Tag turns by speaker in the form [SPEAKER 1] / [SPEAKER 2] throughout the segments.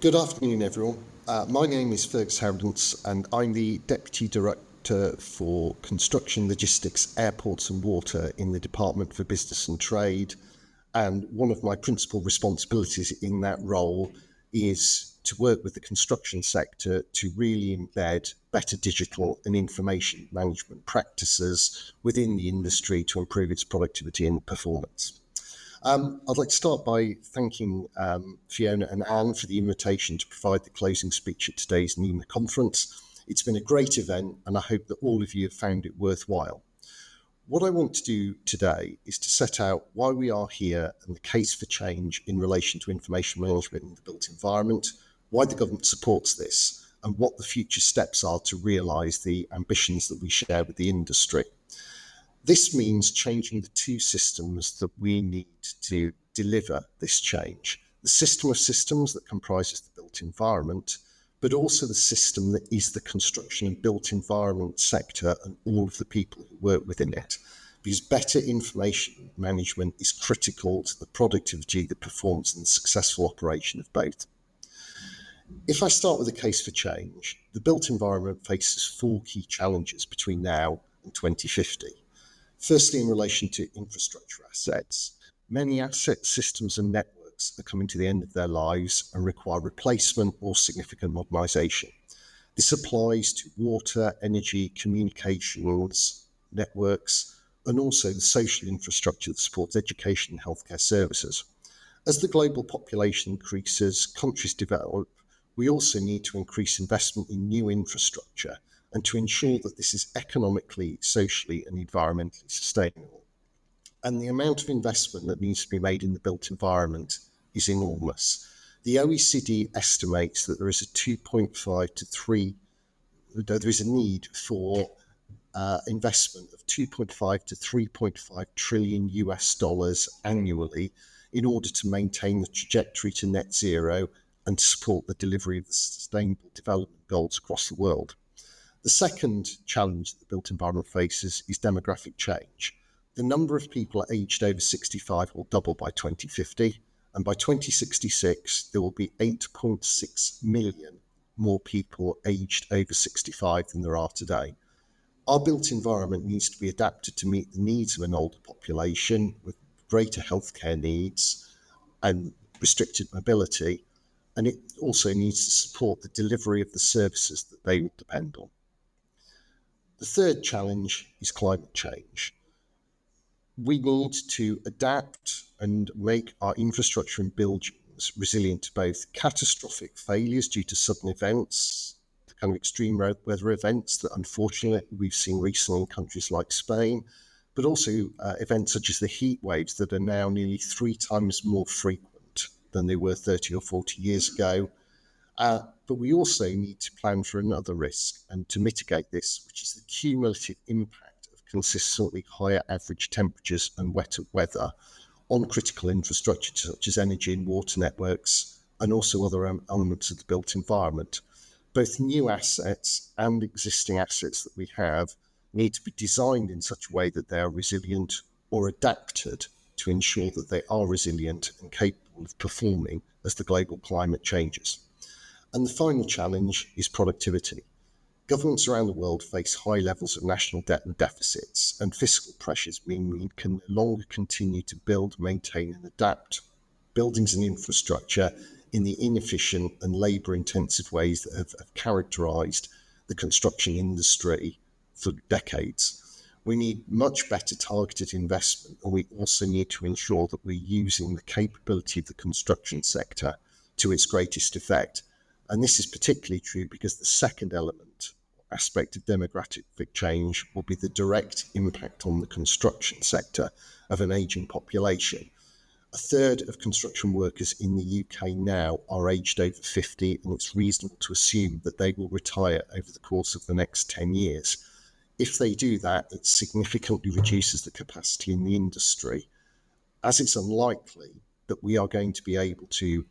[SPEAKER 1] Good afternoon, everyone. My name is Fergus Harradence, and I'm the Deputy Director for Construction, Logistics, Airports and Water in the Department for Business and Trade. And one of my principal responsibilities in that role is to work with the construction sector to really embed better digital and information management practices within the industry to improve its productivity and performance. I'd like to start by thanking Fiona and Anne for the invitation to provide the closing speech at today's nima conference. It's been a great event, and I hope that all of you have found it worthwhile. What I want to do today is to set out why we are here and the case for change in relation to information management in the built environment, why the government supports this, and what the future steps are to realise the ambitions that we share with the industry. This means changing the two systems that we need to deliver this change. The system of systems that comprises the built environment, but also the system that is the construction and built environment sector and all of the people who work within it. Because better information management is critical to the productivity, the performance and the successful operation of both. If I start with the case for change, the built environment faces four key challenges between now and 2050. Firstly, in relation to infrastructure assets, many asset systems and networks are coming to the end of their lives and require replacement or significant modernisation. This applies to water, energy, communications, networks, and also the social infrastructure that supports education and healthcare services. As the global population increases, countries develop, we also need to increase investment in new infrastructure and to ensure that this is economically, socially and environmentally sustainable. And the amount of investment that needs to be made in the built environment is enormous. The OECD estimates that there is a need for investment of 2.5 to 3.5 trillion US dollars annually in order to maintain the trajectory to net zero and to support the delivery of the sustainable development goals across the world. The second challenge that the built environment faces is demographic change. The number of people aged over 65 will double by 2050, and by 2066 there will be 8.6 million more people aged over 65 than there are today. Our built environment needs to be adapted to meet the needs of an older population with greater healthcare needs and restricted mobility, and it also needs to support the delivery of the services that they will depend on. The third challenge is climate change. We need to adapt and make our infrastructure and buildings resilient to both catastrophic failures due to sudden events, the kind of extreme weather events that unfortunately we've seen recently in countries like Spain, but also events such as the heat waves that are now nearly 3 times more frequent than they were 30 or 40 years ago. But we also need to plan for another risk and to mitigate this, which is the cumulative impact of consistently higher average temperatures and wetter weather on critical infrastructure such as energy and water networks and also other elements of the built environment. Both new assets and existing assets that we have need to be designed in such a way that they are resilient or adapted to ensure that they are resilient and capable of performing as the global climate changes. And the final challenge is productivity. Governments around the world face high levels of national debt and deficits, and fiscal pressures mean we can no longer continue to build, maintain and adapt buildings and infrastructure in the inefficient and labour-intensive ways that have characterised the construction industry for decades. We need much better targeted investment, and we also need to ensure that we're using the capability of the construction sector to its greatest effect. And this is particularly true because the second aspect of demographic change will be the direct impact on the construction sector of an ageing population. A third of construction workers in the UK now are aged over 50, and it's reasonable to assume that they will retire over the course of the next 10 years. If they do that, it significantly reduces the capacity in the industry, as it's unlikely that we are going to be able to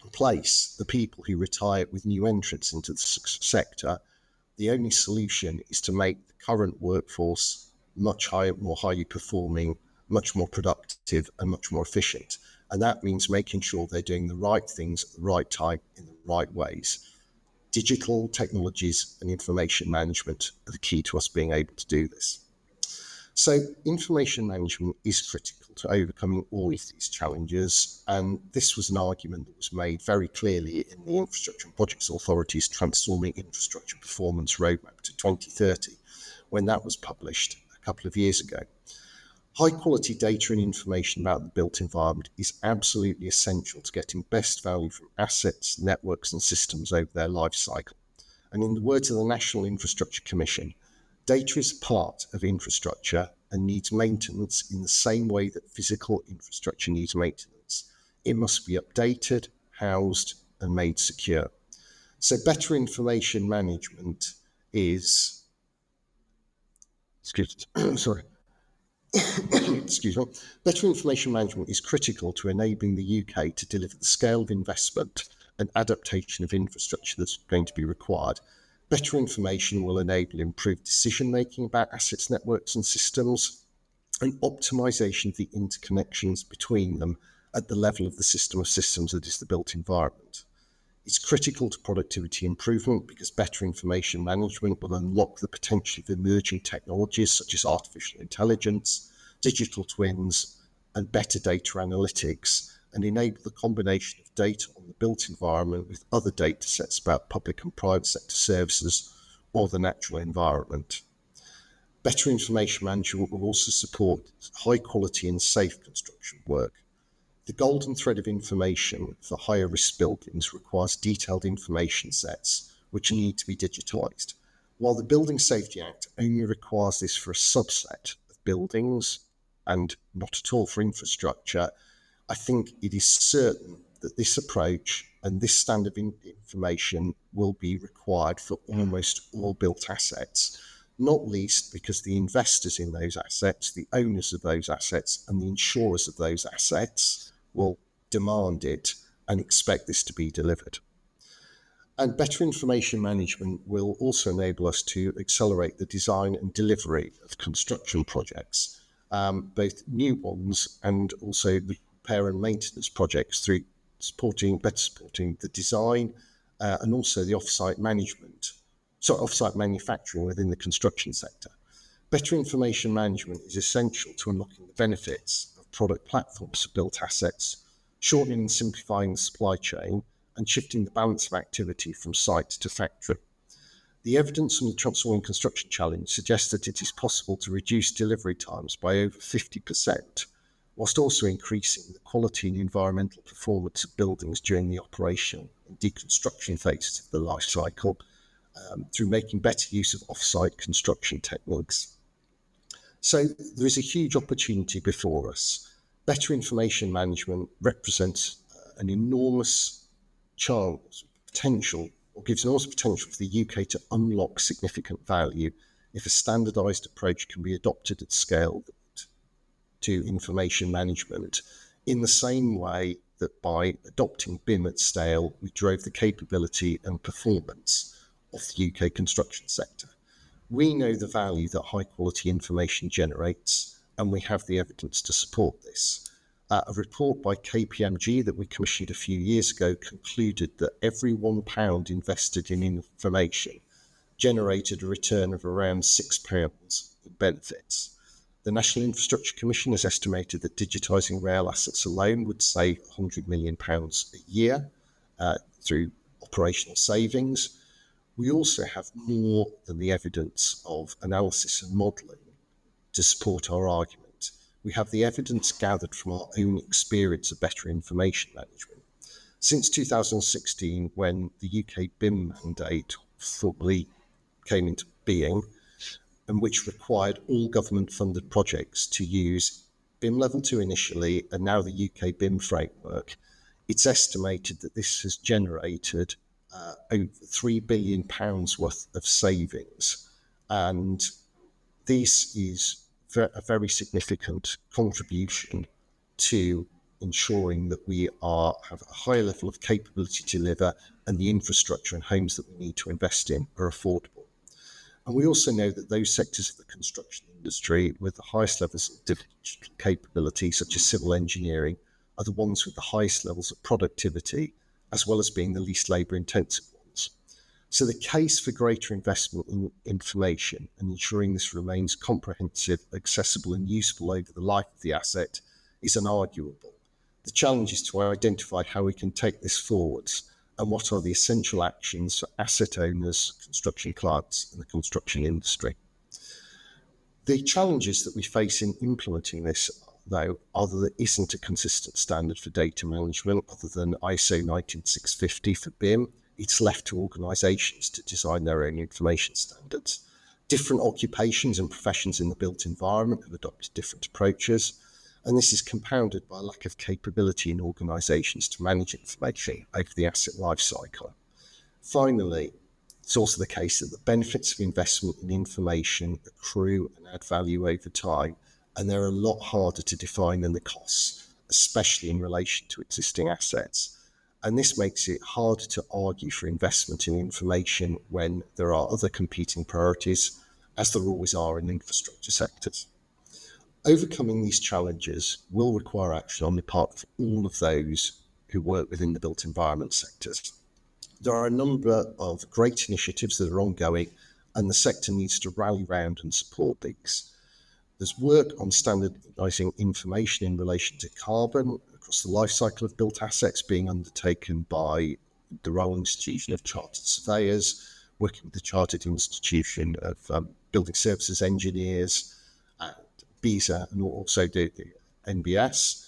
[SPEAKER 1] replace the people who retire with new entrants into the sector. The only solution is to make the current workforce much higher, more highly performing, much more productive and much more efficient. And that means making sure they're doing the right things at the right time in the the right ways. Digital technologies and information management are the key to us being able to do this. So information management is critical to overcoming all of these challenges, and this was an argument that was made very clearly in the Infrastructure and Projects Authority's Transforming Infrastructure Performance Roadmap to 2030, when that was published a couple of years ago. High quality data and information about the built environment is absolutely essential to getting best value from assets, networks and systems over their life cycle. And in the words of the National Infrastructure Commission, data is part of infrastructure and needs maintenance in the same way that physical infrastructure needs maintenance. It must be updated, housed, and made secure. So better information management is, better information management is critical to enabling the UK to deliver the scale of investment and adaptation of infrastructure that's going to be required. Better information will enable improved decision-making about assets, networks and systems, and optimization of the interconnections between them at the level of the system of systems that is the built environment. It's critical to productivity improvement because better information management will unlock the potential of emerging technologies such as artificial intelligence, digital twins, and better data analytics, and enable the combination of data on the built environment with other data sets about public and private sector services or the natural environment. Better information management will also support high quality and safe construction work. The golden thread of information for higher risk buildings requires detailed information sets which need to be digitalised. While the Building Safety Act only requires this for a subset of buildings and not at all for infrastructure, I think it is certain that this approach and this standard of information will be required for almost all built assets, not least because the investors in those assets, the owners of those assets, and the insurers of those assets will demand it and expect this to be delivered. And better information management will also enable us to accelerate the design and delivery of construction projects, both new ones and also the repair and maintenance projects through better supporting the design and also the off-site manufacturing within the construction sector. Better information management is essential to unlocking the benefits of product platforms for built assets, shortening and simplifying the supply chain, and shifting the balance of activity from site to factory. The evidence from the Transforming Construction Challenge suggests that it is possible to reduce delivery times by over 50%, whilst also increasing the quality and environmental performance of buildings during the operation and deconstruction phases of the life cycle through making better use of off-site construction techniques. So there is a huge opportunity before us. Better information management represents an enormous potential, or gives enormous potential for the UK to unlock significant value if a standardised approach can be adopted at scale to information management, in the same way that by adopting BIM at scale, we drove the capability and performance of the UK construction sector. We know the value that high quality information generates, and we have the evidence to support this. A report by KPMG that we commissioned a few years ago concluded that every £1 invested in information generated a return of around £6 in benefits. The National Infrastructure Commission has estimated that digitising rail assets alone would save £100 million a year through operational savings. We also have more than the evidence of analysis and modelling to support our argument. We have the evidence gathered from our own experience of better information management. Since 2016, when the UK BIM mandate formally came into being, and which required all government-funded projects to use BIM Level 2 initially, and now the UK BIM framework, it's estimated that this has generated over £3 billion worth of savings. And this is a very significant contribution to ensuring that we have a high level of capability to deliver, and the infrastructure and homes that we need to invest in are affordable. And we also know that those sectors of the construction industry with the highest levels of digital capability, such as civil engineering, are the ones with the highest levels of productivity as well as being the least labour intensive ones. So the case for greater investment in information and ensuring this remains comprehensive, accessible and useful over the life of the asset is unarguable. The challenge is to identify how we can take this forwards and what are the essential actions for asset owners, construction clients and the construction industry. The challenges that we face in implementing this, though, are that there isn't a consistent standard for data management other than ISO 19650 for BIM. It's left to organisations to design their own information standards. Different occupations and professions in the built environment have adopted different approaches, and this is compounded by a lack of capability in organisations to manage information over the asset life cycle. Finally, it's also the case that the benefits of investment in information accrue and add value over time, and they're a lot harder to define than the costs, especially in relation to existing assets. And this makes it harder to argue for investment in information when there are other competing priorities, as there always are in infrastructure sectors. Overcoming these challenges will require action on the part of all of those who work within the built environment sectors. There are a number of great initiatives that are ongoing, and the sector needs to rally round and support these. There's work on standardising information in relation to carbon across the life cycle of built assets being undertaken by the Royal Institution of Chartered Surveyors, working with the Chartered Institution of Building Services Engineers, and BISA, and also the NBS.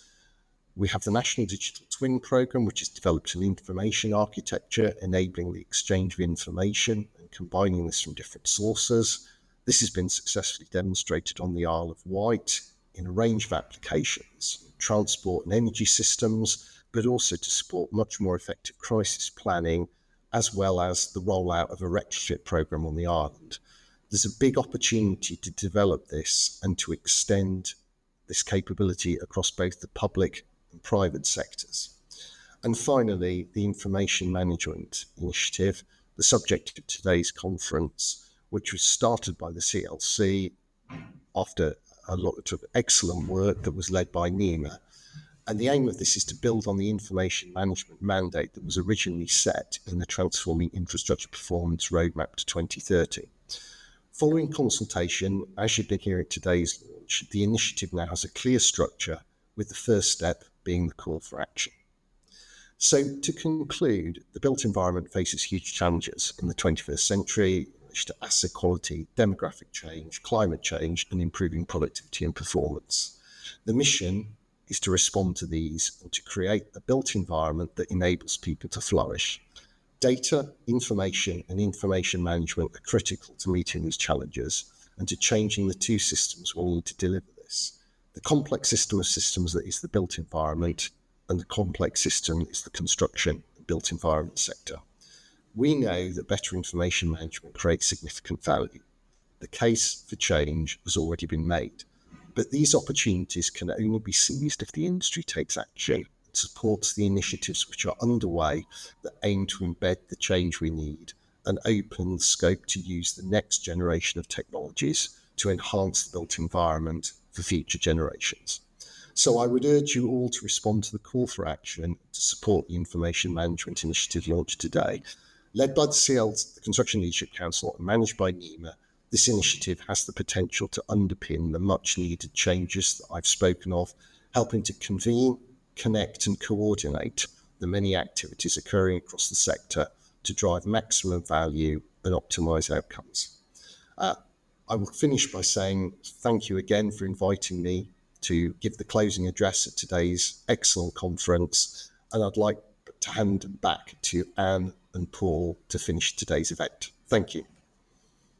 [SPEAKER 1] We have the National Digital Twin Programme, which has developed an information architecture enabling the exchange of information and combining this from different sources. This has been successfully demonstrated on the Isle of Wight in a range of applications, transport and energy systems, but also to support much more effective crisis planning, as well as the rollout of a retrofit programme on the island. There's a big opportunity to develop this and to extend this capability across both the public and private sectors. And finally, the Information Management Initiative, the subject of today's conference, which was started by the CLC after a lot of excellent work that was led by nima. And the aim of this is to build on the information management mandate that was originally set in the Transforming Infrastructure Performance Roadmap to 2030. Following consultation, as you've been hearing at today's launch, the initiative now has a clear structure, with the first step being the call for action. So to conclude, the built environment faces huge challenges in the 21st century to asset quality, demographic change, climate change, and improving productivity and performance. The mission is to respond to these and to create a built environment that enables people to flourish. Data, information, and information management are critical to meeting these challenges and to changing the two systems we'll need to deliver this. The complex system of systems that is the built environment, and the complex system is the construction and built environment sector. We know that better information management creates significant value. The case for change has already been made, but these opportunities can only be seized if the industry takes action and supports the initiatives which are underway that aim to embed the change we need and open the scope to use the next generation of technologies to enhance the built environment for future generations. So I would urge you all to respond to the call for action to support the Information Management Initiative launched today. Led by the Construction Leadership Council and managed by nima, this initiative has the potential to underpin the much needed changes that I've spoken of, helping to convene, connect and coordinate the many activities occurring across the sector to drive maximum value and optimise outcomes. I will finish by saying thank you again for inviting me to give the closing address at today's excellent conference, and I'd like to hand back to Anne and Paul to finish today's event. Thank you.